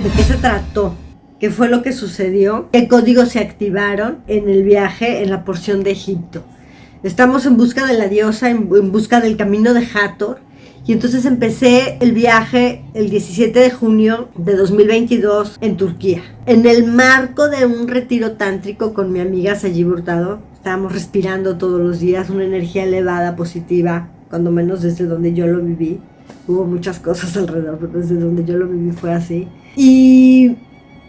de qué se trató, qué fue lo que sucedió, qué códigos se activaron en el viaje en la porción de Egipto. Estamos en busca de la diosa, en busca del camino de Hathor. Y entonces empecé el viaje el 17 de junio de 2022 en Turquía. En el marco de un retiro tántrico con mi amiga Sayib Hurtado, estábamos respirando todos los días una energía elevada, positiva, cuando menos desde donde yo lo viví. Hubo muchas cosas alrededor, pero desde donde yo lo viví fue así. Y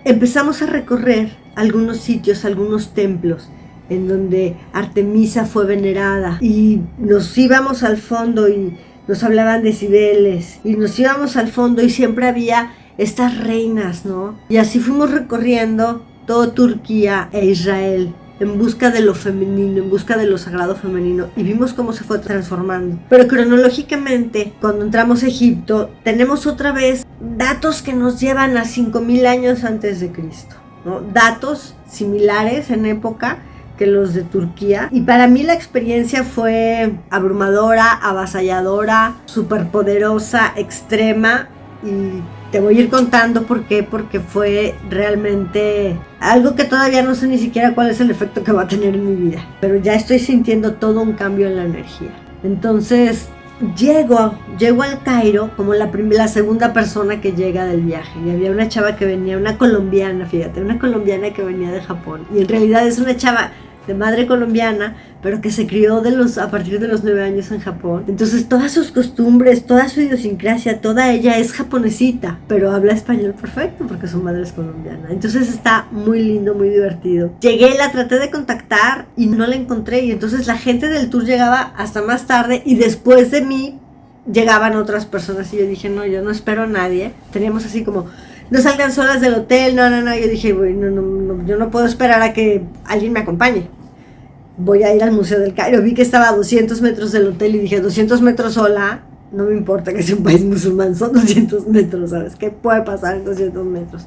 empezamos a recorrer algunos sitios, algunos templos, en donde Artemisa fue venerada. Y nos íbamos al fondo y nos hablaban de Cibeles, y nos íbamos al fondo y siempre había estas reinas, ¿no? Y así fuimos recorriendo toda Turquía e Israel en busca de lo femenino, en busca de lo sagrado femenino, y vimos cómo se fue transformando. Pero cronológicamente, cuando entramos a Egipto, tenemos otra vez datos que nos llevan a 5000 años antes de Cristo, ¿no? Datos similares en época que los de Turquía, y para mí la experiencia fue abrumadora, avasalladora, superpoderosa, extrema, y te voy a ir contando por qué, porque fue realmente algo que todavía no sé ni siquiera cuál es el efecto que va a tener en mi vida, pero ya estoy sintiendo todo un cambio en la energía. Entonces llego al Cairo como la segunda persona que llega del viaje, y había una chava que venía, una colombiana, fíjate, una colombiana que venía de Japón, y en realidad es una chava de madre colombiana, pero que se crió a partir de los 9 años en Japón. Entonces todas sus costumbres, toda su idiosincrasia, toda ella es japonesita, pero habla español perfecto porque su madre es colombiana. Entonces está muy lindo, muy divertido. Llegué, la traté de contactar y no la encontré, y entonces la gente del tour llegaba hasta más tarde, y después de mí llegaban otras personas, y yo dije, no, yo no espero a nadie. Teníamos así como, no salgan solas del hotel, no, yo dije, bueno, no, yo no puedo esperar a que alguien me acompañe. Voy a ir al Museo del Cairo. Vi que estaba a 200 metros del hotel y dije, 200 metros sola, no me importa que sea un país musulmán, son 200 metros, ¿sabes? ¿Qué puede pasar en 200 metros?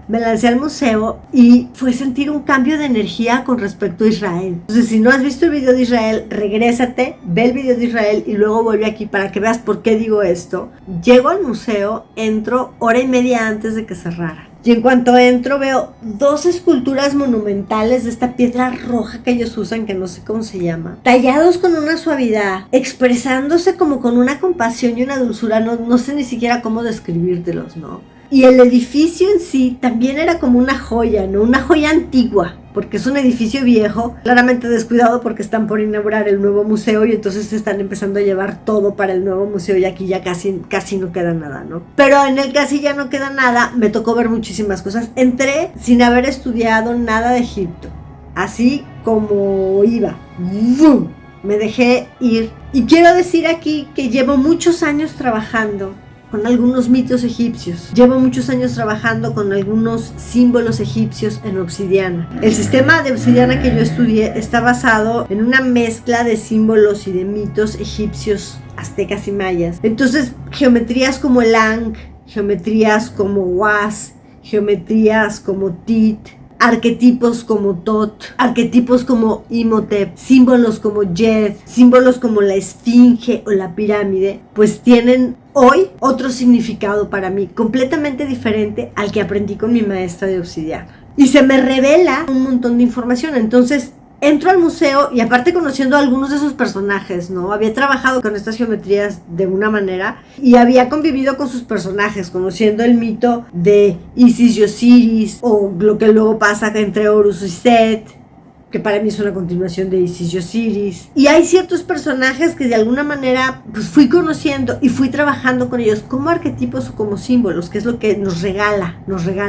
Me lancé al museo y fue sentir un cambio de energía con respecto a Israel. Entonces, si no has visto el video de Israel, regrésate, ve el video de Israel y luego vuelve aquí para que veas por qué digo esto. Llego al museo, entro hora y media antes de que cerrara. Y en cuanto entro veo 2 esculturas monumentales de esta piedra roja que ellos usan, que no sé cómo se llama, tallados con una suavidad, expresándose como con una compasión y una dulzura, no sé ni siquiera cómo describírtelos, ¿no? Y el edificio en sí también era como una joya, ¿no? Una joya antigua, porque es un edificio viejo, claramente descuidado porque están por inaugurar el nuevo museo, y entonces están empezando a llevar todo para el nuevo museo, y aquí ya casi no queda nada, ¿no? Pero en el casi ya no queda nada, me tocó ver muchísimas cosas. Entré sin haber estudiado nada de Egipto, así como iba. ¡Bum! Me dejé ir. Y quiero decir aquí que llevo muchos años trabajando con algunos mitos egipcios. Llevo muchos años trabajando con algunos símbolos egipcios en obsidiana. El sistema de obsidiana que yo estudié está basado en una mezcla de símbolos y de mitos egipcios, aztecas y mayas. Entonces, geometrías como el Ankh, geometrías como Huas, geometrías como Tit, arquetipos como Tot, arquetipos como Imhotep, símbolos como Yed, símbolos como la esfinge o la pirámide, pues tienen hoy otro significado para mí, completamente diferente al que aprendí con mi maestra de obsidiana. Y se me revela un montón de información. Entonces entro al museo y aparte conociendo a algunos de esos personajes, ¿no? Había trabajado con estas geometrías de una manera y había convivido con sus personajes, conociendo el mito de Isis y Osiris, o lo que luego pasa entre Horus y Set, que para mí es una continuación de Isis y Osiris. Y hay ciertos personajes que de alguna manera pues fui conociendo y fui trabajando con ellos como arquetipos o como símbolos, que es lo que nos regala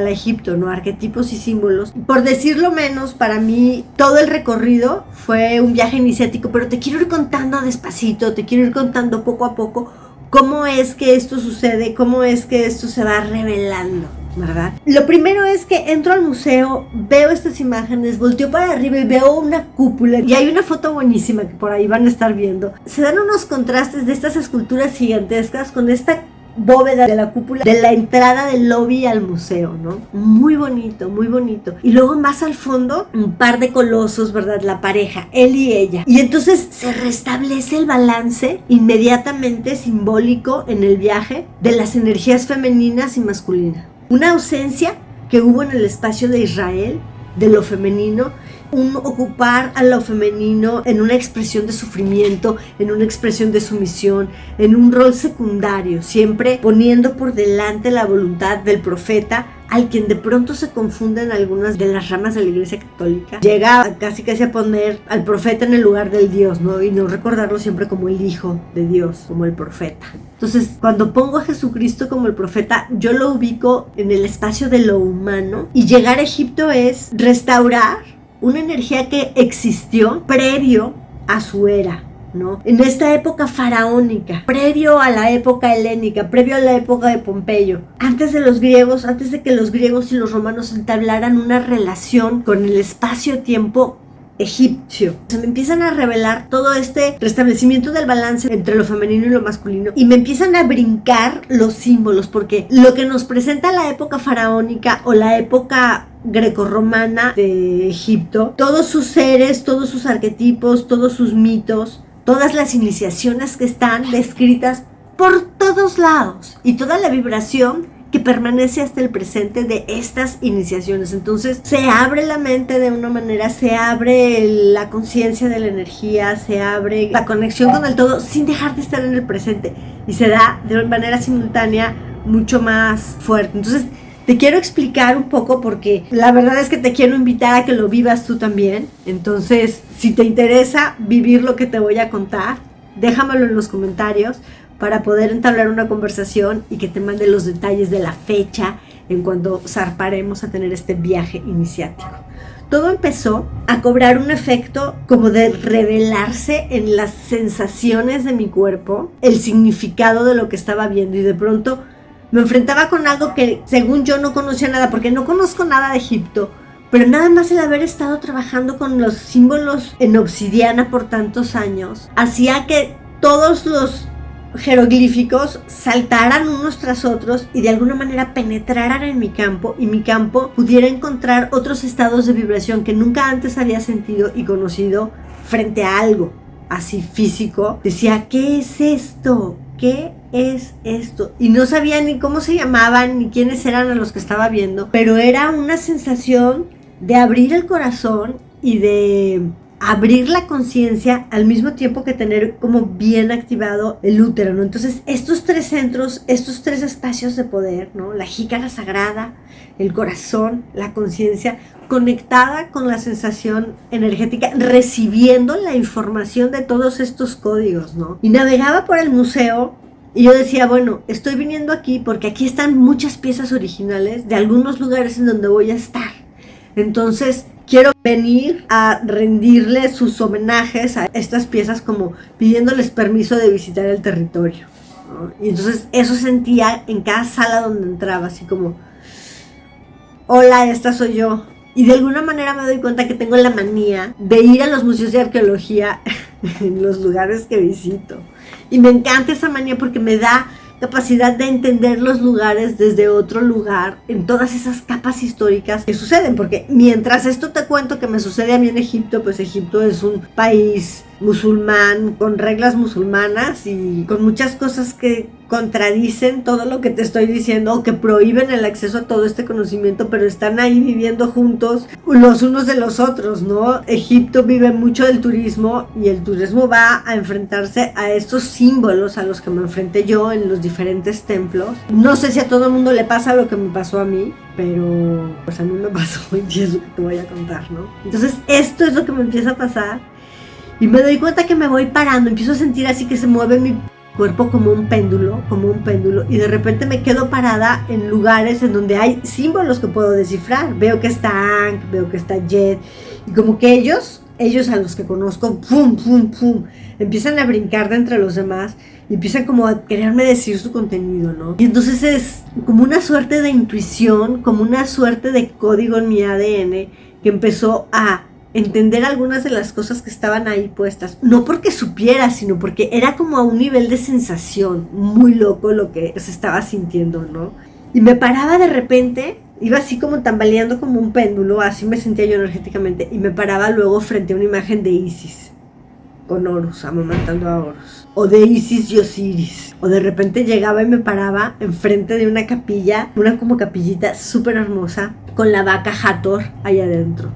Egipto, ¿no? Arquetipos y símbolos. Por decirlo menos, para mí todo el recorrido fue un viaje iniciático, pero te quiero ir contando despacito, te quiero ir contando poco a poco cómo es que esto sucede, cómo es que esto se va revelando, ¿verdad? Lo primero es que entro al museo, veo estas imágenes, volteo para arriba y veo una cúpula, y hay una foto buenísima que por ahí van a estar viendo. Se dan unos contrastes de estas esculturas gigantescas con esta bóveda de la cúpula de la entrada del lobby al museo, ¿no? Muy bonito, muy bonito. Y luego más al fondo, un par de colosos, ¿verdad? La pareja, él y ella. Y entonces se restablece el balance inmediatamente simbólico en el viaje de las energías femeninas y masculinas. una ausencia que hubo en el espacio de Israel, de lo femenino, un ocupar a lo femenino en una expresión de sufrimiento, en una expresión de sumisión, en un rol secundario, siempre poniendo por delante la voluntad del profeta, al quien de pronto se confunden algunas de las ramas de la Iglesia Católica. Llega casi a poner al profeta en el lugar del Dios, ¿no? Y no recordarlo siempre como el Hijo de Dios, como el profeta. Entonces, cuando pongo a Jesucristo como el profeta, yo lo ubico en el espacio de lo humano, y llegar a Egipto es restaurar una energía que existió previo a su era, ¿no? En esta época faraónica, previo a la época helénica, previo a la época de Pompeyo, antes de que los griegos y los romanos entablaran una relación con el espacio-tiempo egipcio. Se me empiezan a revelar todo este restablecimiento del balance entre lo femenino y lo masculino, y me empiezan a brincar los símbolos, porque lo que nos presenta la época faraónica o la época grecorromana de Egipto, todos sus seres, todos sus arquetipos, todos sus mitos, todas las iniciaciones que están descritas por todos lados, y toda la vibración que permanece hasta el presente de estas iniciaciones. Entonces se abre la mente de una manera, se abre la conciencia de la energía, se abre la conexión con el todo sin dejar de estar en el presente, y se da de manera simultánea mucho más fuerte. Entonces te quiero explicar un poco, porque la verdad es que te quiero invitar a que lo vivas tú también. Entonces, si te interesa vivir lo que te voy a contar, déjamelo en los comentarios para poder entablar una conversación y que te mande los detalles de la fecha en cuando zarparemos a tener este viaje iniciático. Todo empezó a cobrar un efecto como de revelarse en las sensaciones de mi cuerpo, el significado de lo que estaba viendo, y de pronto me enfrentaba con algo que según yo no conocía nada, porque no conozco nada de Egipto, pero nada más el haber estado trabajando con los símbolos en obsidiana por tantos años hacía que todos los jeroglíficos saltaran unos tras otros y de alguna manera penetraran en mi campo, y mi campo pudiera encontrar otros estados de vibración que nunca antes había sentido y conocido frente a algo así físico. Decía, ¿qué es esto? ¿Qué es esto? Y no sabía ni cómo se llamaban ni quiénes eran a los que estaba viendo, pero era una sensación de abrir el corazón y de abrir la conciencia al mismo tiempo que tener como bien activado el útero, ¿no? Entonces estos tres centros, estos tres espacios de poder, ¿no? La jícara sagrada, el corazón, la conciencia, conectada con la sensación energética, recibiendo la información de todos estos códigos, ¿no? Y navegaba por el museo y yo decía, bueno, estoy viniendo aquí porque aquí están muchas piezas originales de algunos lugares en donde voy a estar. Entonces quiero venir a rendirle sus homenajes a estas piezas, como pidiéndoles permiso de visitar el territorio, ¿no? Y entonces eso sentía en cada sala donde entraba, así como, hola, esta soy yo. Y de alguna manera me doy cuenta que tengo la manía de ir a los museos de arqueología en los lugares que visito. Y me encanta esa manía porque me da capacidad de entender los lugares desde otro lugar, en todas esas capas históricas que suceden, porque mientras esto te cuento que me sucede a mí en Egipto, pues Egipto es un país musulmán, con reglas musulmanas y con muchas cosas que contradicen todo lo que te estoy diciendo, o que prohíben el acceso a todo este conocimiento, pero están ahí viviendo juntos los unos de los otros, ¿no? Egipto vive mucho del turismo, y el turismo va a enfrentarse a estos símbolos a los que me enfrenté yo en los diferentes templos. No sé si a todo el mundo le pasa lo que me pasó a mí, pero pues a mí me pasó, y es lo que te voy a contar, ¿no? Entonces esto es lo que me empieza a pasar, y me doy cuenta que me voy parando, empiezo a sentir así que se mueve mi cuerpo como un péndulo, y de repente me quedo parada en lugares en donde hay símbolos que puedo descifrar. Veo que está Ankh, veo que está Jet, y como que ellos a los que conozco, pum, pum, pum, empiezan a brincar de entre los demás y empiezan como a quererme decir su contenido, ¿no? Y entonces es como una suerte de intuición, como una suerte de código en mi ADN que empezó a entender algunas de las cosas que estaban ahí puestas, no porque supiera, sino porque era como a un nivel de sensación muy loco lo que se estaba sintiendo, ¿no? Y me paraba de repente, iba así como tambaleando como un péndulo, así me sentía yo energéticamente, y me paraba luego frente a una imagen de Isis con Horus, amamantando a Horus. o de Isis y Osiris. O de repente llegaba y me paraba enfrente de una capilla, una como capillita súper hermosa, con la vaca Hathor ahí adentro.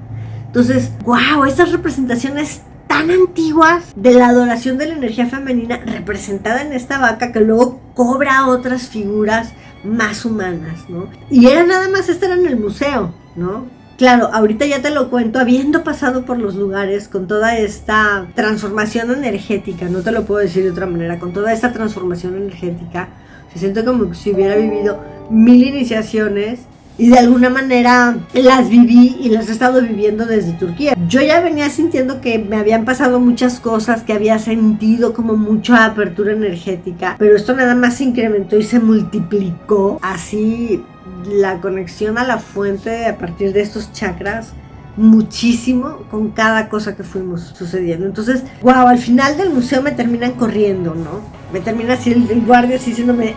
Entonces, wow, estas representaciones tan antiguas de la adoración de la energía femenina representada en esta vaca que luego cobra otras figuras más humanas, ¿no? Y era nada más estar en el museo, ¿no? Claro, ahorita ya te lo cuento, habiendo pasado por los lugares con toda esta transformación energética, no te lo puedo decir de otra manera, con toda esta transformación energética, siento como si hubiera vivido 1000 iniciaciones y de alguna manera las viví y las he estado viviendo desde Turquía. Yo ya venía sintiendo que me habían pasado muchas cosas, que había sentido como mucha apertura energética, pero esto nada más se incrementó y se multiplicó así. La conexión a la fuente a partir de estos chakras muchísimo con cada cosa que fuimos sucediendo. Entonces, wow, al final del museo me terminan corriendo, ¿no? Me termina así el guardia así diciéndome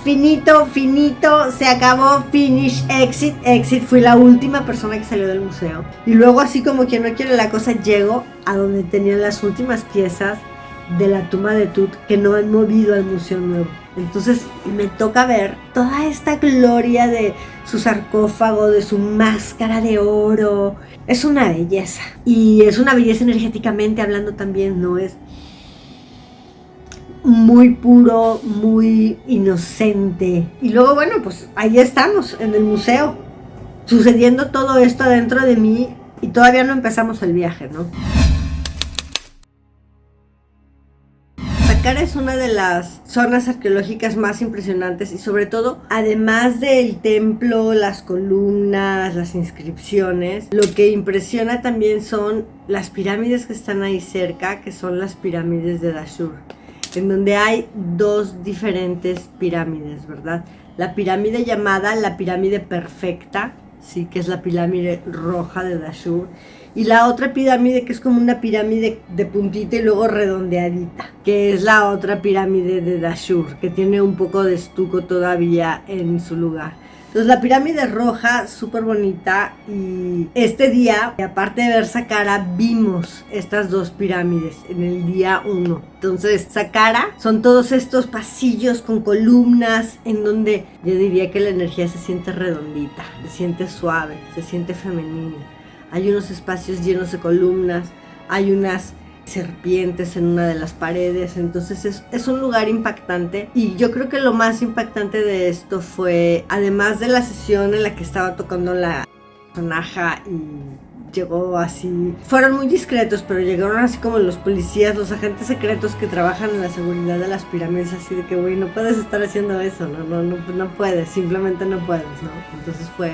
finito, se acabó, finish, exit. Fui la última persona que salió del museo. Y luego así como quien no quiere la cosa, llego a donde tenían las últimas piezas de la tumba de Tut que no han movido al museo nuevo. Entonces me toca ver toda esta gloria de su sarcófago, de su máscara de oro. Es una belleza. Y es una belleza energéticamente hablando también, ¿no? Es muy puro, muy inocente. Y luego, bueno, pues ahí estamos, en el museo, sucediendo todo esto dentro de mí y todavía no empezamos el viaje, ¿no? Saqqara es una de las zonas arqueológicas más impresionantes y sobre todo, además del templo, las columnas, las inscripciones, lo que impresiona también son las pirámides que están ahí cerca, que son las pirámides de Dashur, en donde hay dos diferentes pirámides, ¿verdad? La pirámide llamada la pirámide perfecta, sí, que es la pirámide roja de Dashur, y la otra pirámide que es como una pirámide de puntita y luego redondeadita, que es la otra pirámide de Dashur, que tiene un poco de estuco todavía en su lugar. Entonces la pirámide roja, súper bonita, y este día, aparte de ver Saqqara, vimos estas dos pirámides en el día 1. Entonces Saqqara son todos estos pasillos con columnas en donde yo diría que la energía se siente redondita, se siente suave, se siente femenina. Hay unos espacios llenos de columnas, hay unas serpientes en una de las paredes, entonces es un lugar impactante. Y yo creo que lo más impactante de esto fue, además de la sesión en la que estaba tocando la sonaja y llegó así, fueron muy discretos, pero llegaron así como los policías, los agentes secretos que trabajan en la seguridad de las pirámides, así de que güey, no puedes estar haciendo eso, no puedes, simplemente no puedes, ¿no? Entonces fue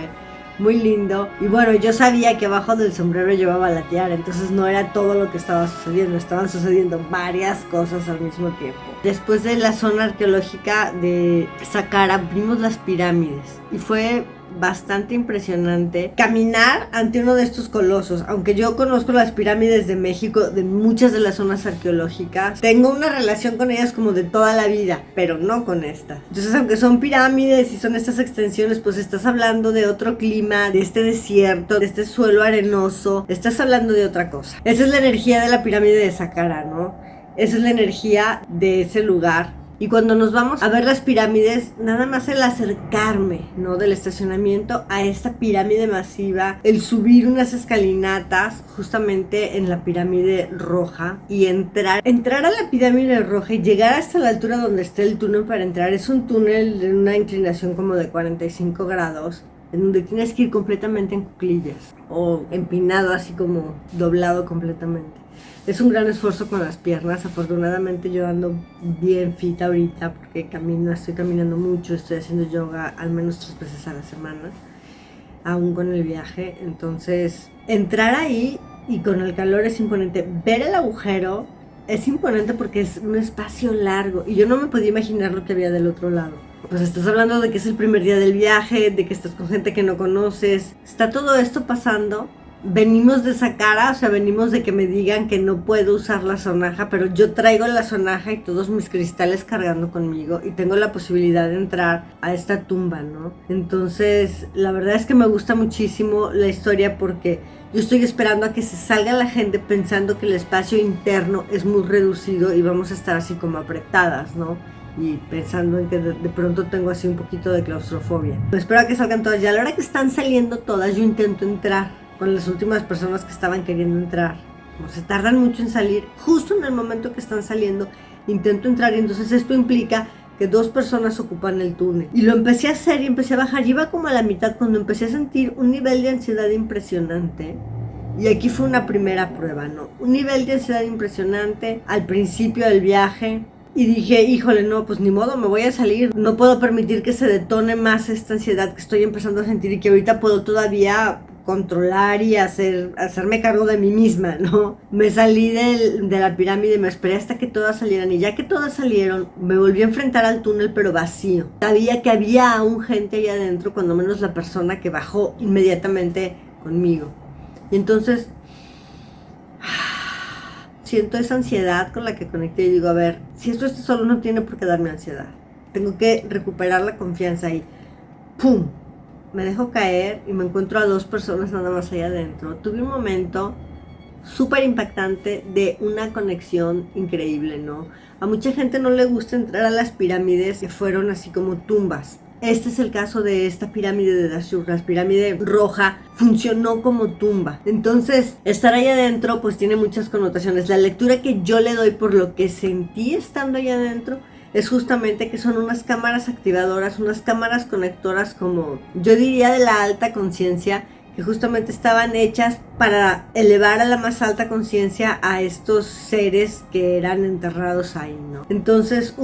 muy lindo. Y bueno, yo sabía que abajo del sombrero llevaba la tiara, entonces no era todo lo que estaba sucediendo, estaban sucediendo varias cosas al mismo tiempo. Después de la zona arqueológica de Saqqara vimos las pirámides y fue bastante impresionante caminar ante uno de estos colosos. Aunque yo conozco las pirámides de México, de muchas de las zonas arqueológicas, tengo una relación con ellas como de toda la vida, pero no con esta. Entonces, aunque son pirámides y son estas extensiones, pues estás hablando de otro clima, de este desierto, de este suelo arenoso, estás hablando de otra cosa. Esa es la energía de la pirámide de Saqqara, ¿no? Esa es la energía de ese lugar. Y cuando nos vamos a ver las pirámides, nada más el acercarme, ¿no? Del estacionamiento a esta pirámide masiva, el subir unas escalinatas justamente en la pirámide roja y entrar a la pirámide roja y llegar hasta la altura donde está el túnel para entrar. Es un túnel de una inclinación como de 45 grados, en donde tienes que ir completamente en cuclillas o empinado, así como doblado completamente. Es un gran esfuerzo con las piernas. Afortunadamente yo ando bien fit ahorita porque estoy caminando mucho, estoy haciendo yoga al menos 3 veces a la semana, aún con el viaje. Entonces, entrar ahí y con el calor es imponente. Ver el agujero es imponente porque es un espacio largo y yo no me podía imaginar lo que había del otro lado. Pues estás hablando de que es el primer día del viaje, de que estás con gente que no conoces. Está todo esto pasando venimos de Saqqara, o sea, venimos de que me digan que no puedo usar la sonaja, pero yo traigo la sonaja y todos mis cristales cargando conmigo y tengo la posibilidad de entrar a esta tumba, ¿no? Entonces, la verdad es que me gusta muchísimo la historia porque yo estoy esperando a que se salga la gente pensando que el espacio interno es muy reducido y vamos a estar así como apretadas, ¿no? Y pensando en que de pronto tengo así un poquito de claustrofobia. Espero a que salgan todas. Y a la hora que están saliendo todas, yo intento entrar con las últimas personas que estaban queriendo entrar. Como se tardan mucho en salir, justo en el momento que están saliendo, intento entrar y entonces esto implica que 2 personas ocupan el túnel. Y lo empecé a hacer y empecé a bajar. Iba como a la mitad cuando empecé a sentir un nivel de ansiedad impresionante. Y aquí fue una primera prueba, ¿no? Un nivel de ansiedad impresionante al principio del viaje. Y dije, híjole, no, pues ni modo, me voy a salir. No puedo permitir que se detone más esta ansiedad que estoy empezando a sentir y que ahorita puedo todavía controlar y hacerme cargo de mí misma, ¿no? Me salí de la pirámide, me esperé hasta que todas salieran y ya que todas salieron, me volví a enfrentar al túnel pero vacío. Sabía que había aún gente ahí adentro, cuando menos la persona que bajó inmediatamente conmigo. Y entonces siento esa ansiedad con la que conecté y digo, a ver, si esto está solo no tiene por qué darme ansiedad. Tengo que recuperar la confianza y ¡pum! Me dejo caer y me encuentro a 2 personas nada más allá adentro. Tuve un momento súper impactante de una conexión increíble, ¿no? A mucha gente no le gusta entrar a las pirámides que fueron así como tumbas. Este es el caso de esta pirámide de Dashur. La pirámide roja funcionó como tumba. Entonces, estar ahí adentro pues tiene muchas connotaciones. La lectura que yo le doy por lo que sentí estando ahí adentro es justamente que son unas cámaras activadoras, unas cámaras conectoras como yo diría de la alta conciencia, que justamente estaban hechas para elevar a la más alta conciencia a estos seres que eran enterrados ahí, ¿no? Entonces,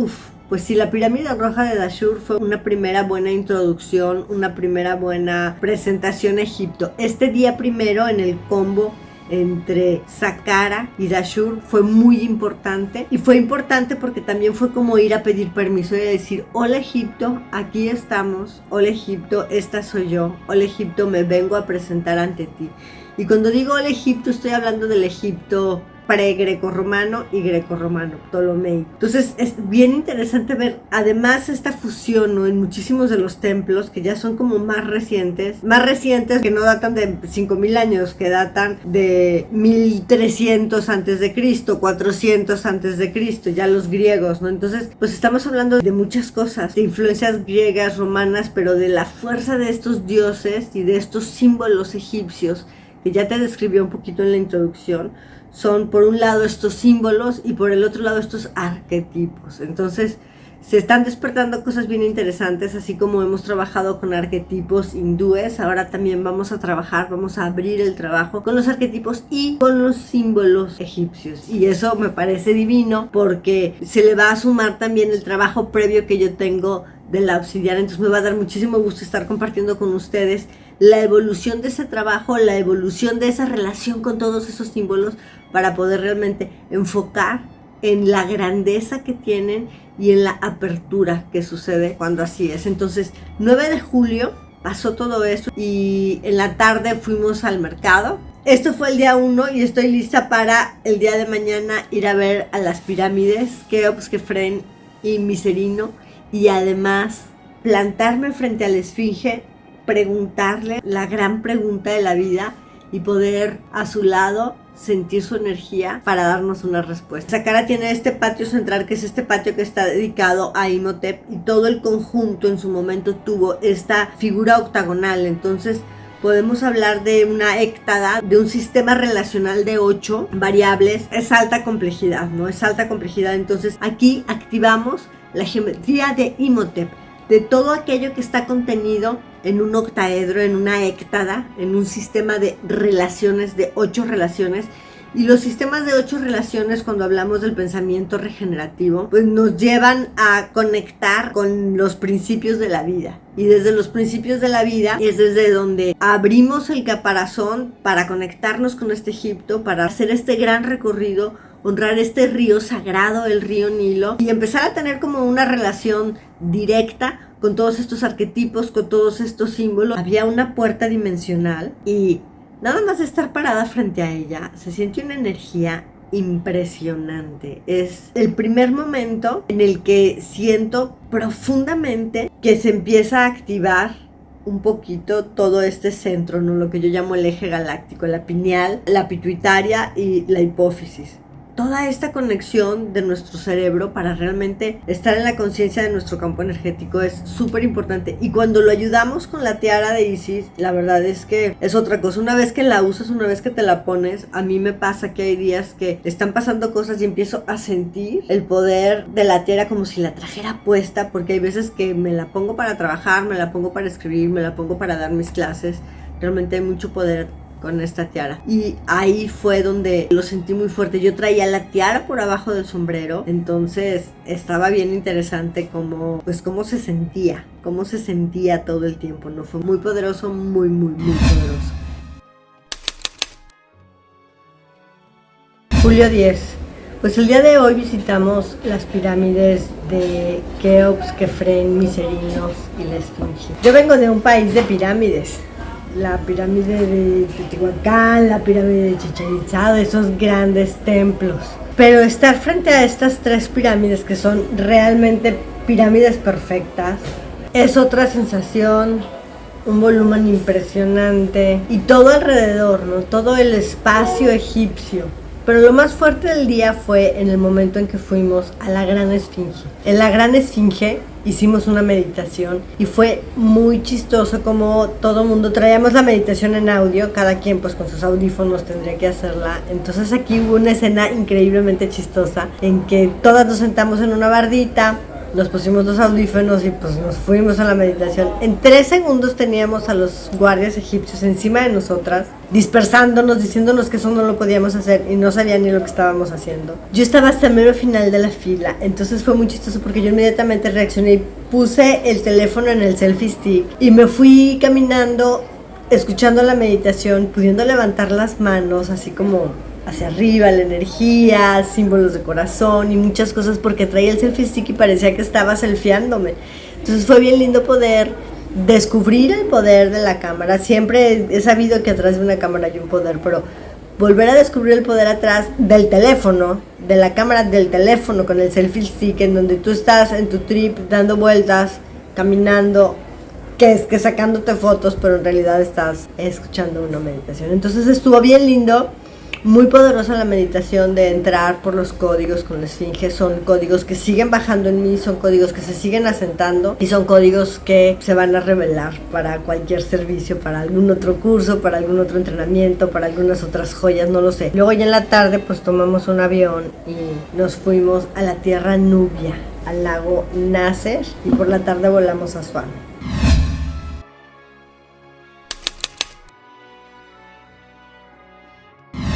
pues sí, la pirámide roja de Dashur fue una primera buena introducción, una primera buena presentación a Egipto. Este día primero en el combo entre Saqqara y Dashur fue muy importante, y fue importante porque también fue como ir a pedir permiso y decir, hola Egipto, aquí estamos, hola Egipto, esta soy yo, hola Egipto, me vengo a presentar ante ti. Y cuando digo hola Egipto, estoy hablando del Egipto pre-grecorromano y grecorromano, Ptolomeico. Entonces es bien interesante ver además esta fusión, ¿no? En muchísimos de los templos que ya son como más recientes que no datan de 5000 años, que datan de 1300 antes de Cristo, 400 antes de Cristo, ya los griegos, ¿no? Entonces pues estamos hablando de muchas cosas, de influencias griegas, romanas, pero de la fuerza de estos dioses y de estos símbolos egipcios que ya te describió un poquito en la introducción. Son por un lado estos símbolos y por el otro lado estos arquetipos. Entonces se están despertando cosas bien interesantes, así como hemos trabajado con arquetipos hindúes. Ahora también vamos a abrir el trabajo con los arquetipos y con los símbolos egipcios. Y eso me parece divino porque se le va a sumar también el trabajo previo que yo tengo de la obsidiana. Entonces me va a dar muchísimo gusto estar compartiendo con ustedes la evolución de ese trabajo, la evolución de esa relación con todos esos símbolos, para poder realmente enfocar en la grandeza que tienen y en la apertura que sucede cuando así es. Entonces, 9 de julio pasó todo eso y en la tarde fuimos al mercado. Esto fue el día 1 y estoy lista para el día de mañana ir a ver a las pirámides, Keops, Kefren y Miserino, y además plantarme frente a la esfinge, preguntarle la gran pregunta de la vida y poder a su lado sentir su energía para darnos una respuesta. Saqqara tiene este patio central, que es este patio que está dedicado a Imhotep, y todo el conjunto en su momento tuvo esta figura octagonal. Entonces podemos hablar de una héctada, de un sistema relacional de 8 variables. Es alta complejidad, ¿no? Es alta complejidad. Entonces aquí activamos la geometría de Imhotep, de todo aquello que está contenido en un octaedro, en una héctada, en un sistema de relaciones, de 8 relaciones. Y los sistemas de 8 relaciones, cuando hablamos del pensamiento regenerativo, pues nos llevan a conectar con los principios de la vida. Y desde los principios de la vida es desde donde abrimos el caparazón para conectarnos con este Egipto, para hacer este gran recorrido, honrar este río sagrado, el río Nilo, y empezar a tener como una relación directa con todos estos arquetipos, con todos estos símbolos. Había una puerta dimensional y nada más de estar parada frente a ella, se siente una energía impresionante. Es el primer momento en el que siento profundamente que se empieza a activar un poquito todo este centro, ¿no? Lo que yo llamo el eje galáctico, la pineal, la pituitaria y la hipófisis. Toda esta conexión de nuestro cerebro para realmente estar en la conciencia de nuestro campo energético es súper importante. Y cuando lo ayudamos con la tiara de Isis, la verdad es que es otra cosa. Una vez que la usas, una vez que te la pones, a mí me pasa que hay días que están pasando cosas y empiezo a sentir el poder de la tiara como si la trajera puesta, porque hay veces que me la pongo para trabajar, me la pongo para escribir, me la pongo para dar mis clases. Realmente hay mucho poder con esta tiara, y ahí fue donde lo sentí muy fuerte. Yo traía la tiara por abajo del sombrero, entonces estaba bien interesante cómo se sentía todo el tiempo, ¿no? Fue muy poderoso, muy poderoso. Julio 10. Pues el día de hoy visitamos las pirámides de Keops, Kefren, Miserinos y la Esfinge. Yo vengo de un país de pirámides. La pirámide de Teotihuacán, la pirámide de Chichén Itzá, de esos grandes templos. Pero estar frente a estas tres pirámides, que son realmente pirámides perfectas, es otra sensación, un volumen impresionante y todo alrededor, ¿no? Todo el espacio egipcio. Pero lo más fuerte del día fue en el momento en que fuimos a la Gran Esfinge. En la Gran Esfinge hicimos una meditación y fue muy chistoso como todo mundo traíamos la meditación en audio, cada quien pues con sus audífonos tendría que hacerla. Entonces aquí hubo una escena increíblemente chistosa en que todas nos sentamos en una bardita, nos pusimos los audífonos y pues nos fuimos a la meditación. En 3 segundos teníamos a los guardias egipcios encima de nosotras, dispersándonos, diciéndonos que eso no lo podíamos hacer y no sabían ni lo que estábamos haciendo. Yo estaba hasta el mero final de la fila, entonces fue muy chistoso porque yo inmediatamente reaccioné y puse el teléfono en el selfie stick y me fui caminando, escuchando la meditación, pudiendo levantar las manos así como hacia arriba, la energía, símbolos de corazón y muchas cosas, porque traía el selfie stick y parecía que estaba selfieándome. Entonces fue bien lindo poder descubrir el poder de la cámara. Siempre he sabido que atrás de una cámara hay un poder, pero volver a descubrir el poder atrás del teléfono, de la cámara del teléfono con el selfie stick, en donde tú estás en tu trip dando vueltas, caminando, que es que sacándote fotos, pero en realidad estás escuchando una meditación. Entonces estuvo bien lindo. Muy poderosa la meditación de entrar por los códigos con la esfinge. Son códigos que siguen bajando en mí, son códigos que se siguen asentando y son códigos que se van a revelar para cualquier servicio, para algún otro curso, para algún otro entrenamiento, para algunas otras joyas, no lo sé. Luego ya en la tarde pues tomamos un avión y nos fuimos a la tierra Nubia, al lago Nasser, y por la tarde volamos a Asuán.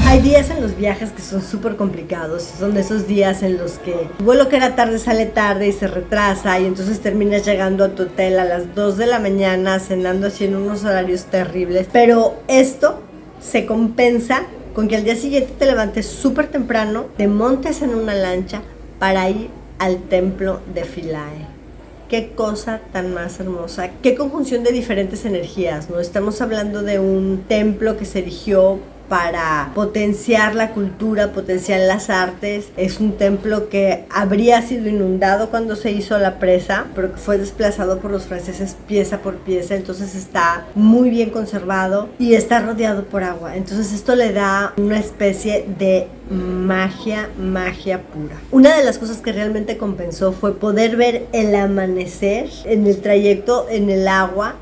Hay días en los viajes que son súper complicados, son de esos días en los que el vuelo que era tarde sale tarde y se retrasa y entonces terminas llegando a tu hotel a las 2 de la mañana, cenando así en unos horarios terribles, pero esto se compensa con que al día siguiente te levantes súper temprano, te montes en una lancha para ir al templo de Philae. Qué cosa tan más hermosa, qué conjunción de diferentes energías, ¿no? Estamos hablando de un templo que se erigió para potenciar la cultura, potenciar las artes. Es un templo que habría sido inundado cuando se hizo la presa, pero que fue desplazado por los franceses pieza por pieza, entonces está muy bien conservado y está rodeado por agua. Entonces esto le da una especie de magia pura. Una de las cosas que realmente compensó fue poder ver el amanecer en el trayecto en el agua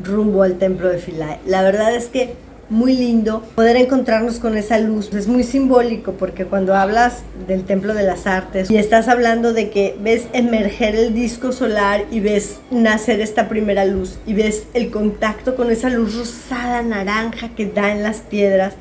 rumbo al templo de Philae. La verdad es que muy lindo poder encontrarnos con esa luz. Es muy simbólico porque cuando hablas del Templo de las Artes y estás hablando de que ves emerger el disco solar y ves nacer esta primera luz y ves el contacto con esa luz rosada, naranja que da en las piedras,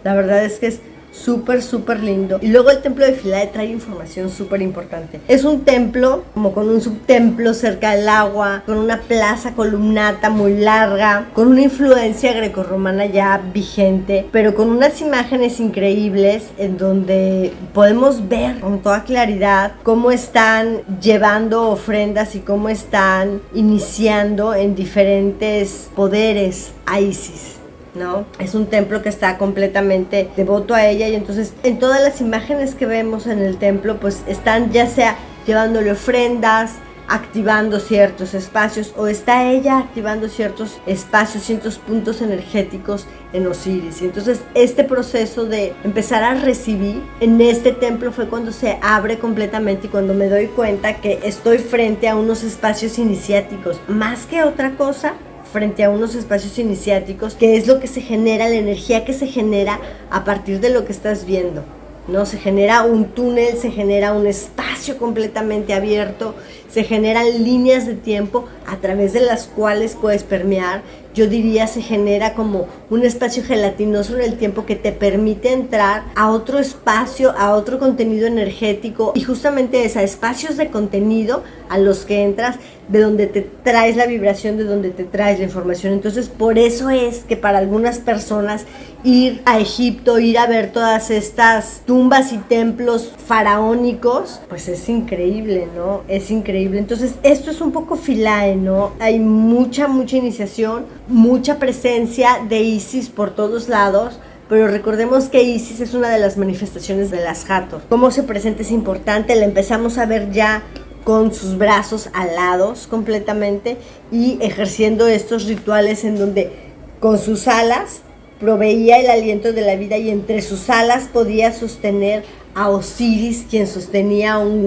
la verdad es que es súper lindo. Y luego el templo de Philae trae información súper importante. Es un templo como con un subtemplo cerca del agua, con una plaza columnata muy larga, con una influencia grecorromana ya vigente, pero con unas imágenes increíbles en donde podemos ver con toda claridad cómo están llevando ofrendas y cómo están iniciando en diferentes poderes a Isis. ¿no? Es un templo que está completamente devoto a ella, y entonces en todas las imágenes que vemos en el templo pues están ya sea llevándole ofrendas, activando ciertos espacios, o está ella activando ciertos espacios, ciertos puntos energéticos en Osiris. Y entonces este proceso de empezar a recibir en este templo fue cuando se abre completamente, y cuando me doy cuenta que estoy frente a unos espacios iniciáticos, más que otra cosa, frente a unos espacios iniciáticos, que es lo que se genera, la energía que se genera a partir de lo que estás viendo, ¿no? Se genera un túnel, se genera un espacio completamente abierto, se generan líneas de tiempo a través de las cuales puedes permear. Yo diría se genera como un espacio gelatinoso en el tiempo que te permite entrar a otro espacio, a otro contenido energético, y justamente es a espacios de contenido a los que entras, de donde te traes la vibración, de donde te traes la información. Entonces por eso es que para algunas personas ir a Egipto, ir a ver todas estas tumbas y templos faraónicos, pues es increíble, ¿no? Es increíble. Entonces esto es un poco Philae, ¿no? Hay mucha iniciación, mucha presencia de Isis por todos lados, pero recordemos que Isis es una de las manifestaciones de las Hathor. Cómo se presenta es importante, la empezamos a ver ya con sus brazos alados completamente y ejerciendo estos rituales en donde con sus alas proveía el aliento de la vida, y entre sus alas podía sostener a Osiris, quien sostenía un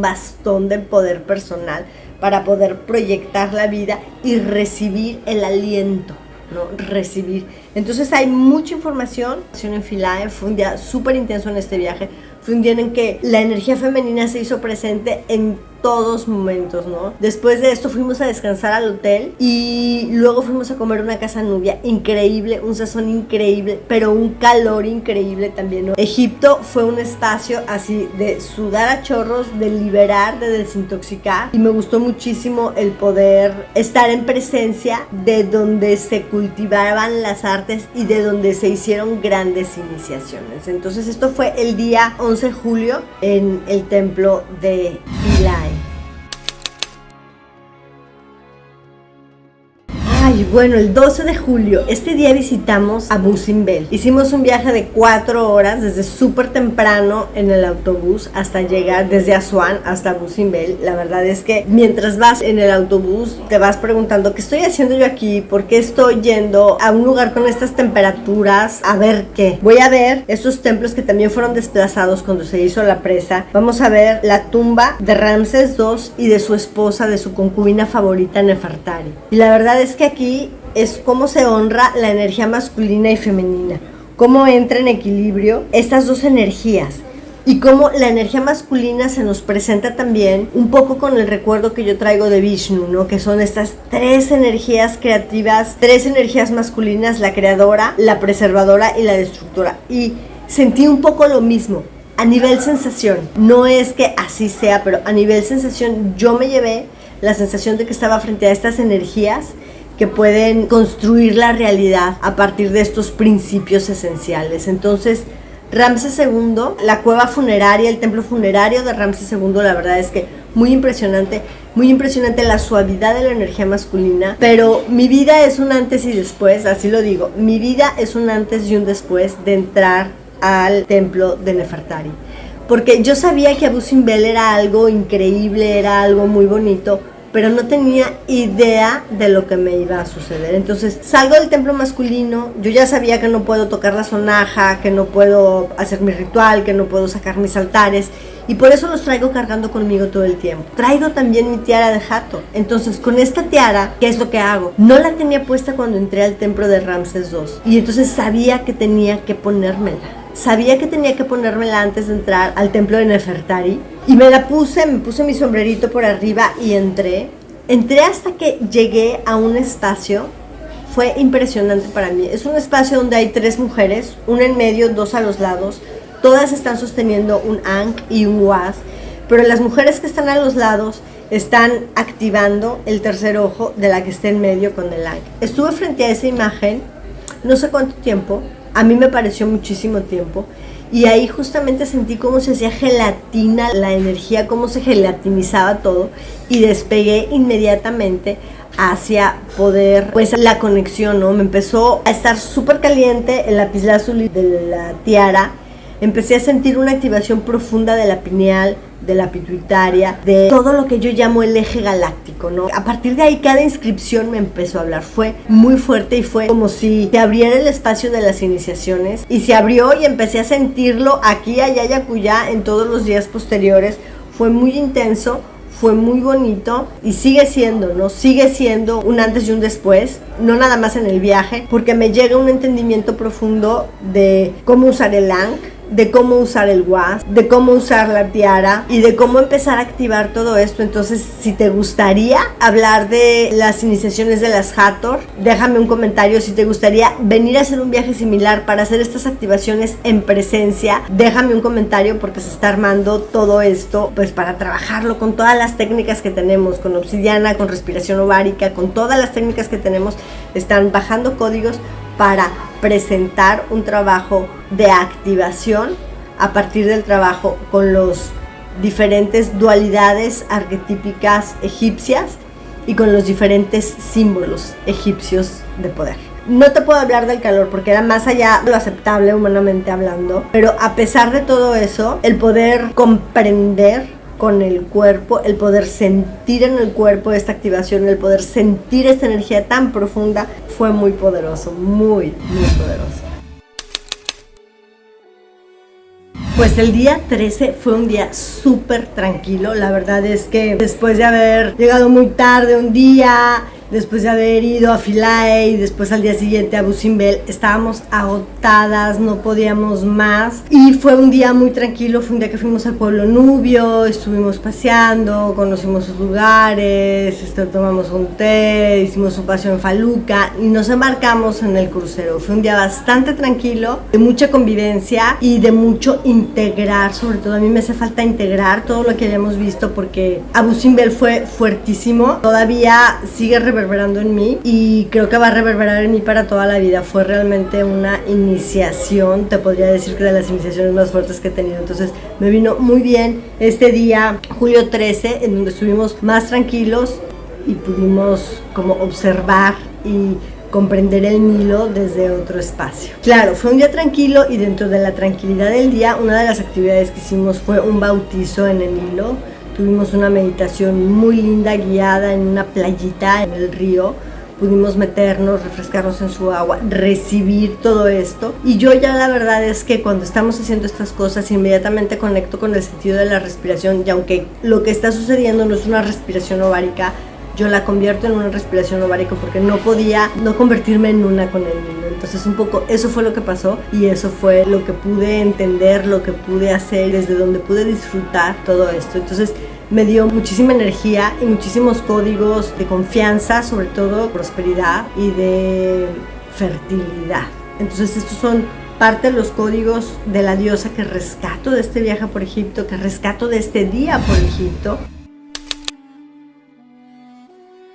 bastón de poder personal para poder proyectar la vida y recibir el aliento, ¿no? Recibir. Entonces hay mucha información en Philae. Fue un día súper intenso en este viaje. Fue un día en que la energía femenina se hizo presente en todos momentos, ¿no? Después de esto fuimos a descansar al hotel y luego fuimos a comer una casa nubia increíble, un sazón increíble, pero un calor increíble también, ¿no? Egipto fue un espacio así de sudar a chorros, de liberar, de desintoxicar, y me gustó muchísimo el poder estar en presencia de donde se cultivaban las artes y de donde se hicieron grandes iniciaciones. Entonces esto fue el día 11 de julio en el templo de Philae. Ay, bueno, el 12 de julio, este día visitamos Abu Simbel. Hicimos un viaje de 4 horas desde súper temprano en el autobús hasta llegar desde Asuán hasta Abu Simbel. La verdad es que mientras vas en el autobús te vas preguntando ¿qué estoy haciendo yo aquí? ¿Por qué estoy yendo a un lugar con estas temperaturas? A ver qué. Voy a ver estos templos que también fueron desplazados cuando se hizo la presa. Vamos a ver la tumba de Ramsés II y de su esposa, de su concubina favorita, Nefertari. Y la verdad es que aquí es cómo se honra la energía masculina y femenina, cómo entra en equilibrio estas dos energías, y cómo la energía masculina se nos presenta también un poco con el recuerdo que yo traigo de Vishnu, ¿no? Que son estas 3 energías creativas, 3 energías masculinas: la creadora, la preservadora y la destructora. Y sentí un poco lo mismo a nivel sensación. No es que así sea, pero a nivel sensación yo me llevé la sensación de que estaba frente a estas energías que pueden construir la realidad a partir de estos principios esenciales. Entonces, Ramsés II, la cueva funeraria, el templo funerario de Ramsés II, la verdad es que muy impresionante la suavidad de la energía masculina, pero mi vida es un antes y después, así lo digo, mi vida es un antes y un después de entrar al templo de Nefertari, porque yo sabía que Abu Simbel era algo increíble, era algo muy bonito, pero no tenía idea de lo que me iba a suceder. Entonces salgo del templo masculino, yo ya sabía que no puedo tocar la sonaja, que no puedo hacer mi ritual, que no puedo sacar mis altares, y por eso los traigo cargando conmigo todo el tiempo. Traigo también mi tiara de Hathor. Entonces con esta tiara, ¿qué es lo que hago? No la tenía puesta cuando entré al templo de Ramsés II, y entonces sabía que tenía que ponérmela. Sabía que tenía que ponérmela antes de entrar al templo de Nefertari, y me puse mi sombrerito por arriba y entré hasta que llegué a un espacio. Fue impresionante para mí. Es un espacio donde hay 3 mujeres, una en medio, 2 a los lados. Todas están sosteniendo un ankh y un was, pero las mujeres que están a los lados están activando el tercer ojo de la que está en medio con el ankh. Estuve frente a esa imagen no sé cuánto tiempo. A mí me pareció muchísimo tiempo, y ahí justamente sentí cómo se hacía gelatina la energía, cómo se gelatinizaba todo, y despegué inmediatamente hacia poder, pues la conexión, ¿no? Me empezó a estar súper caliente el lapislázuli de la tiara, empecé a sentir una activación profunda de la pineal, de la pituitaria, de todo lo que yo llamo el eje galáctico, ¿no? A partir de ahí cada inscripción me empezó a hablar, fue muy fuerte y fue como si se abriera el espacio de las iniciaciones, y se abrió y empecé a sentirlo aquí, allá y acullá en todos los días posteriores. Fue muy intenso, fue muy bonito y sigue siendo, ¿no? Sigue siendo un antes y un después, no nada más en el viaje, porque me llega un entendimiento profundo de cómo usar el Ankh, de cómo usar el was, de cómo usar la tiara y de cómo empezar a activar todo esto. Entonces, si te gustaría hablar de las iniciaciones de las Hathor, déjame un comentario. Si te gustaría venir a hacer un viaje similar para hacer estas activaciones en presencia, déjame un comentario, porque se está armando todo esto pues para trabajarlo con todas las técnicas que tenemos, con obsidiana, con respiración ovárica, con todas las técnicas que tenemos. Están bajando códigos para presentar un trabajo de activación a partir del trabajo con los diferentes dualidades arquetípicas egipcias y con los diferentes símbolos egipcios de poder. No te puedo hablar del calor porque era más allá de lo aceptable humanamente hablando, pero a pesar de todo eso, el poder comprender con el cuerpo, el poder sentir en el cuerpo esta activación, el poder sentir esta energía tan profunda, fue muy poderoso, muy poderoso. Pues el día 13 fue un día súper tranquilo. La verdad es que después de haber llegado muy tarde un día, después de haber ido a Philae, después al día siguiente a Abu Simbel, estábamos agotadas, no podíamos más, y fue un día muy tranquilo. Fue un día que fuimos al pueblo nubio, estuvimos paseando, conocimos sus lugares, tomamos un té, hicimos un paseo en Faluca y nos embarcamos en el crucero. Fue un día bastante tranquilo, de mucha convivencia y de mucho integrar. Sobre todo a mí me hace falta integrar todo lo que hayamos visto, porque Abu Simbel fue fuertísimo, todavía sigue reverberando en mí y creo que va a reverberar en mí para toda la vida. Fue realmente una iniciación, te podría decir que de las iniciaciones más fuertes que he tenido. Entonces me vino muy bien este día, julio 13, en donde estuvimos más tranquilos y pudimos como observar y comprender el Nilo desde otro espacio. Claro, fue un día tranquilo, y dentro de la tranquilidad del día, una de las actividades que hicimos fue un bautizo en el Nilo. Tuvimos una meditación muy linda, guiada en una playita en el río. Pudimos meternos, refrescarnos en su agua, recibir todo esto. Y yo ya la verdad es que cuando estamos haciendo estas cosas, inmediatamente conecto con el sentido de la respiración. Y aunque lo que está sucediendo no es una respiración ovárica, yo la convierto en una respiración ovárica, porque no podía no convertirme en una con el niño. Entonces un poco eso fue lo que pasó, y eso fue lo que pude entender, lo que pude hacer, desde donde pude disfrutar todo esto. Entonces me dio muchísima energía y muchísimos códigos de confianza, sobre todo prosperidad y de fertilidad. Entonces estos son parte de los códigos de la diosa que rescato de este viaje por Egipto, que rescato de este día por Egipto.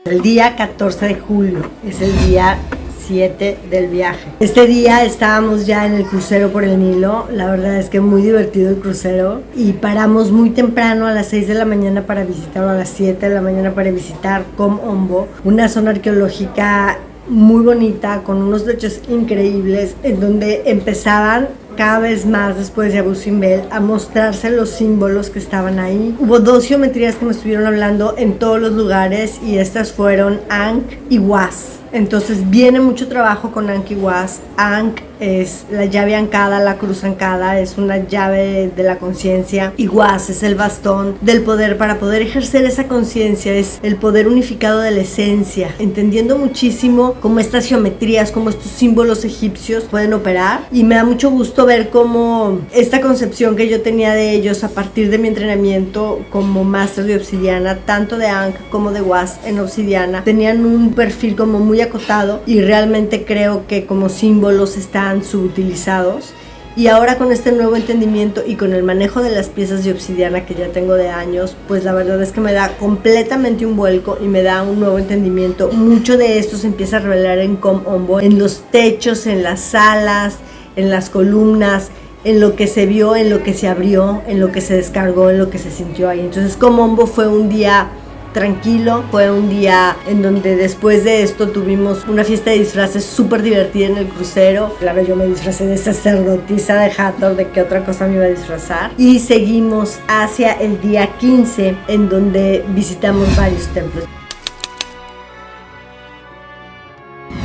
El día 14 de julio es el día 7 del viaje. Este día estábamos ya en el crucero por el Nilo. La verdad es que muy divertido el crucero, y paramos muy temprano a las 6 de la mañana para visitar, o a las 7 de la mañana para visitar Kom Ombo, una zona arqueológica muy bonita con unos techos increíbles, en donde empezaban cada vez más, después de Abu Simbel, a mostrarse los símbolos que estaban ahí. Hubo dos geometrías que me estuvieron hablando en todos los lugares, y estas fueron Ankh y Was. Entonces viene mucho trabajo con Ankh y Was. Ankh es la llave ancada, la cruz ancada, es una llave de la conciencia, y Was es el bastón del poder para poder ejercer esa conciencia, es el poder unificado de la esencia, entendiendo muchísimo cómo estas geometrías, cómo estos símbolos egipcios pueden operar. Y me da mucho gusto ver cómo esta concepción que yo tenía de ellos a partir de mi entrenamiento como máster de obsidiana, tanto de Ankh como de Was en obsidiana, tenían un perfil como muy acotado, y realmente creo que como símbolos están subutilizados. Y ahora con este nuevo entendimiento y con el manejo de las piezas de obsidiana que ya tengo de años, pues la verdad es que me da completamente un vuelco y me da un nuevo entendimiento. Mucho de esto se empieza a revelar en Kom Ombo, en los techos, en las salas, en las columnas, en lo que se vio, en lo que se abrió, en lo que se descargó, en lo que se sintió ahí. Entonces Komombo fue un día tranquilo, fue un día en donde después de esto tuvimos una fiesta de disfraces súper divertida en el crucero. Claro, yo me disfracé de sacerdotisa de Hathor, de qué otra cosa me iba a disfrazar. Y seguimos hacia el día 15, en donde visitamos varios templos.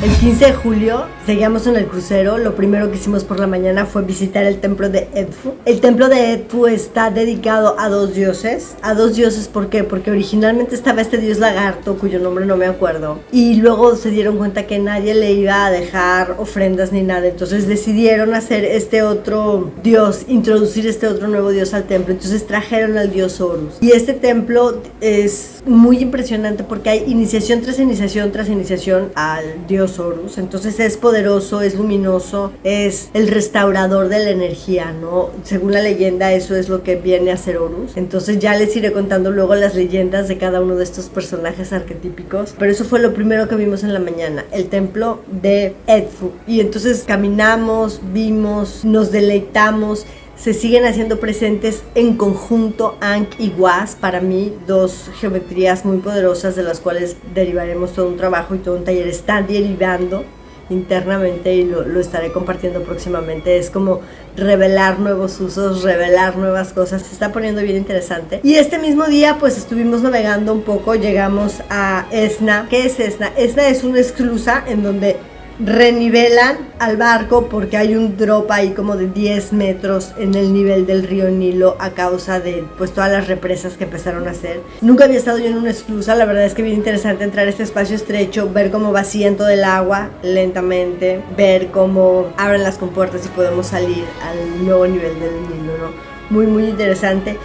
El 15 de julio seguíamos en el crucero. Lo primero que hicimos por la mañana fue visitar el templo de Edfu. El templo de Edfu está dedicado a dos dioses. A dos dioses, ¿por qué? Porque originalmente estaba este dios lagarto, cuyo nombre no me acuerdo. Y luego se dieron cuenta que nadie le iba a dejar ofrendas ni nada. Entonces decidieron hacer este otro dios, introducir este otro nuevo dios al templo. Entonces trajeron al dios Horus. Y este templo es muy impresionante porque hay iniciación tras iniciación tras iniciación al dios Horus. Entonces es poderoso, es luminoso, es el restaurador de la energía, ¿no? Según la leyenda, eso es lo que viene a hacer Horus. Entonces ya les iré contando luego las leyendas de cada uno de estos personajes arquetípicos, pero eso fue lo primero que vimos en la mañana, el templo de Edfu. Y entonces caminamos, vimos, nos deleitamos. Se siguen haciendo presentes en conjunto Ankh y Was, para mí dos geometrías muy poderosas de las cuales derivaremos todo un trabajo y todo un taller. Están derivando internamente y lo estaré compartiendo próximamente. Es como revelar nuevos usos, revelar nuevas cosas. Se está poniendo bien interesante. Y este mismo día pues estuvimos navegando un poco, llegamos a Esna. ¿Qué es Esna? Esna es una esclusa en donde renivelan al barco porque hay un drop ahí como de 10 metros en el nivel del río Nilo a causa de pues todas las represas que empezaron a hacer. Nunca había estado yo en una esclusa, la verdad es que bien interesante entrar a este espacio estrecho, ver cómo vacían todo el agua lentamente, ver cómo abren las compuertas y podemos salir al nuevo nivel del Nilo, ¿no? Muy interesante.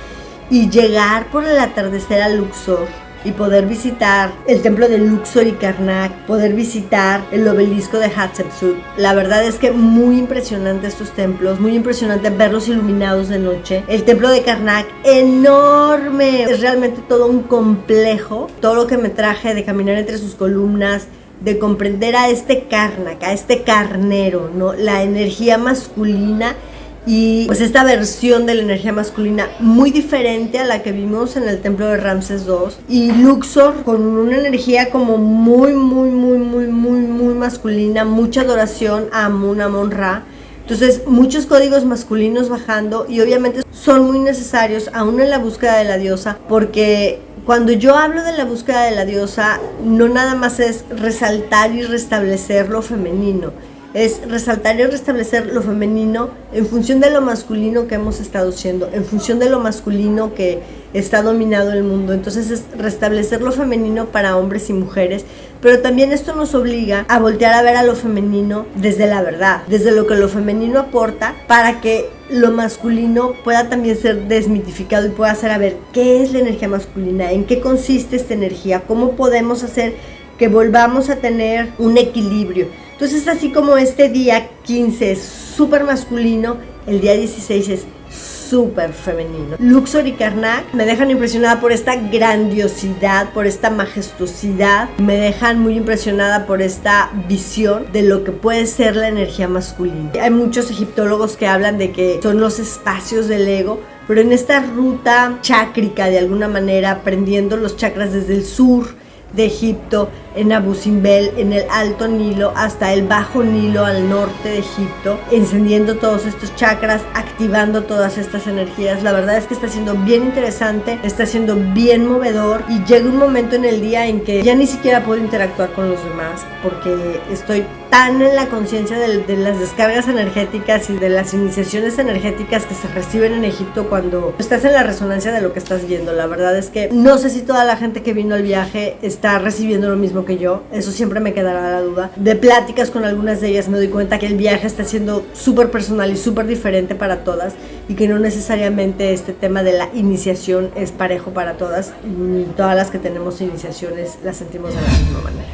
Y llegar por el atardecer a Luxor y poder visitar el templo de Luxor y Karnak, poder visitar el obelisco de Hatshepsut. La verdad es que muy impresionante estos templos, muy impresionante verlos iluminados de noche. El templo de Karnak, enorme, es realmente todo un complejo. Todo lo que me traje de caminar entre sus columnas, de comprender a este Karnak, a este carnero, ¿no? La energía masculina y pues esta versión de la energía masculina muy diferente a la que vimos en el templo de Ramses II, y Luxor con una energía como muy masculina, mucha adoración a Amon-Ra. Entonces muchos códigos masculinos bajando, y obviamente son muy necesarios aún en la búsqueda de la diosa, porque cuando yo hablo de la búsqueda de la diosa no nada más es resaltar y restablecer lo femenino, es resaltar y restablecer lo femenino en función de lo masculino que hemos estado siendo, en función de lo masculino que está dominado el mundo. Entonces es restablecer lo femenino para hombres y mujeres, pero también esto nos obliga a voltear a ver a lo femenino desde la verdad, desde lo que lo femenino aporta, para que lo masculino pueda también ser desmitificado y pueda ser a ver qué es la energía masculina, en qué consiste esta energía, cómo podemos hacer que volvamos a tener un equilibrio. Entonces, así como este día 15 es súper masculino, el día 16 es súper femenino. Luxor y Karnak me dejan impresionada por esta grandiosidad, por esta majestuosidad, me dejan muy impresionada por esta visión de lo que puede ser la energía masculina. Hay muchos egiptólogos que hablan de que son los espacios del ego, pero en esta ruta chácrica, de alguna manera, aprendiendo los chakras desde el sur de Egipto, en Abu Simbel, en el Alto Nilo, hasta el Bajo Nilo al norte de Egipto, encendiendo todos estos chakras, activando todas estas energías. La verdad es que está siendo bien interesante, está siendo bien movedor, y llega un momento en el día en que ya ni siquiera puedo interactuar con los demás, porque estoy tan en la conciencia de las descargas energéticas y de las iniciaciones energéticas que se reciben en Egipto cuando estás en la resonancia de lo que estás viendo. La verdad es que no sé si toda la gente que vino al viaje está recibiendo lo mismo que yo, eso siempre me quedará la duda. De pláticas con algunas de ellas me doy cuenta que el viaje está siendo súper personal y súper diferente para todas, y que no necesariamente este tema de la iniciación es parejo para todas, y todas las que tenemos iniciaciones las sentimos de la misma manera.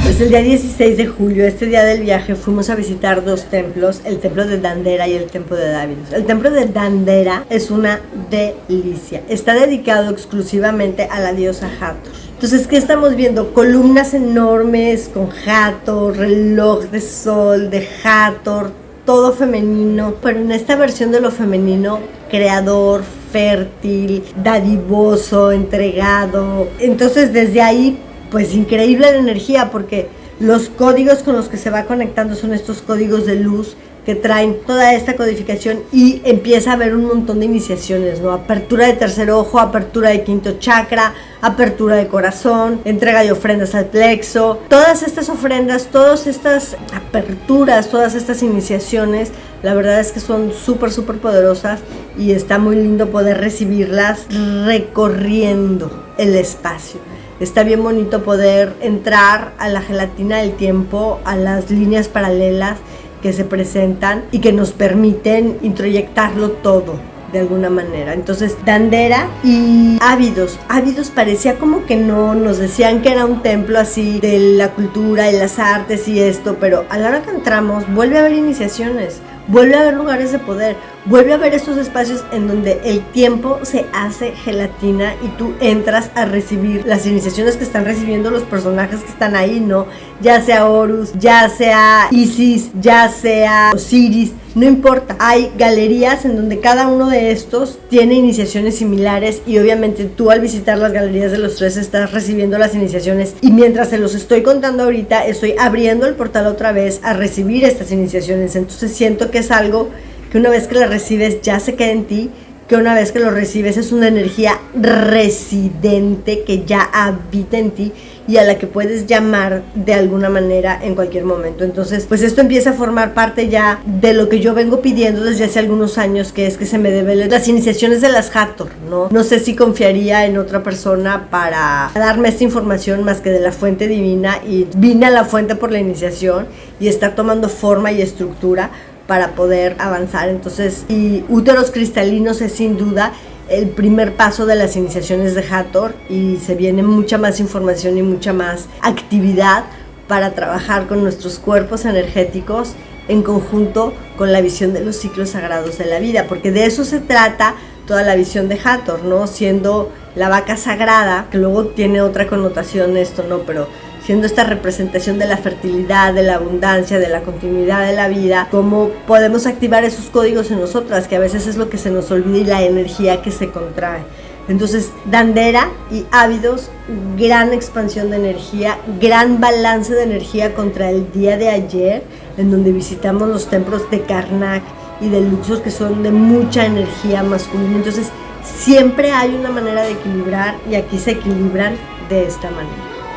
Pues el día 16 de julio, este día del viaje, fuimos a visitar dos templos, el templo de Dendera y el templo de Davidos. El templo de Dendera es una delicia, está dedicado exclusivamente a la diosa Hathor. Entonces, ¿qué estamos viendo? Columnas enormes con Hathor, reloj de sol de Hathor, todo femenino, pero en esta versión de lo femenino, creador, fértil, dadivoso, entregado. Entonces, desde ahí, pues increíble la energía, porque los códigos con los que se va conectando son estos códigos de luz que traen toda esta codificación y empieza a haber un montón de iniciaciones, ¿no? Apertura de tercer ojo, apertura de quinto chakra, apertura de corazón, entrega de ofrendas al plexo. Todas estas ofrendas, todas estas aperturas, todas estas iniciaciones, la verdad es que son súper poderosas y está muy lindo poder recibirlas recorriendo el espacio. Está bien bonito poder entrar a la gelatina del tiempo, a las líneas paralelas que se presentan y que nos permiten introyectarlo todo de alguna manera. Entonces, Dhandera y Ávidos parecía como que no, nos decían que era un templo así de la cultura y las artes y esto, pero a la hora que entramos vuelve a haber iniciaciones, vuelve a haber lugares de poder, vuelve a haber estos espacios en donde el tiempo se hace gelatina y tú entras a recibir las iniciaciones que están recibiendo los personajes que están ahí, ¿no? Ya sea Horus, ya sea Isis, ya sea Osiris, no importa. Hay galerías en donde cada uno de estos tiene iniciaciones similares y obviamente tú al visitar las galerías de los tres estás recibiendo las iniciaciones y mientras se los estoy contando ahorita estoy abriendo el portal otra vez a recibir estas iniciaciones. Entonces siento que es algo que una vez que la recibes ya se queda en ti, que una vez que lo recibes es una energía residente que ya habita en ti y a la que puedes llamar de alguna manera en cualquier momento. Entonces, pues esto empieza a formar parte ya de lo que yo vengo pidiendo desde hace algunos años, que es que se me develen las iniciaciones de las Hathor, ¿no? No sé si confiaría en otra persona para darme esta información más que de la fuente divina, y vine a la fuente por la iniciación y está tomando forma y estructura para poder avanzar. Entonces, y úteros cristalinos es sin duda el primer paso de las iniciaciones de Hathor y se viene mucha más información y mucha más actividad para trabajar con nuestros cuerpos energéticos en conjunto con la visión de los ciclos sagrados de la vida, porque de eso se trata toda la visión de Hathor, ¿no? Siendo la vaca sagrada, que luego tiene otra connotación esto, ¿no? Pero siendo esta representación de la fertilidad, de la abundancia, de la continuidad de la vida, cómo podemos activar esos códigos en nosotras, que a veces es lo que se nos olvida y la energía que se contrae. Entonces, Dhandera y Ávidos, gran expansión de energía, gran balance de energía contra el día de ayer, en donde visitamos los templos de Karnak y de Luxor, que son de mucha energía masculina. Entonces, siempre hay una manera de equilibrar y aquí se equilibran de esta manera.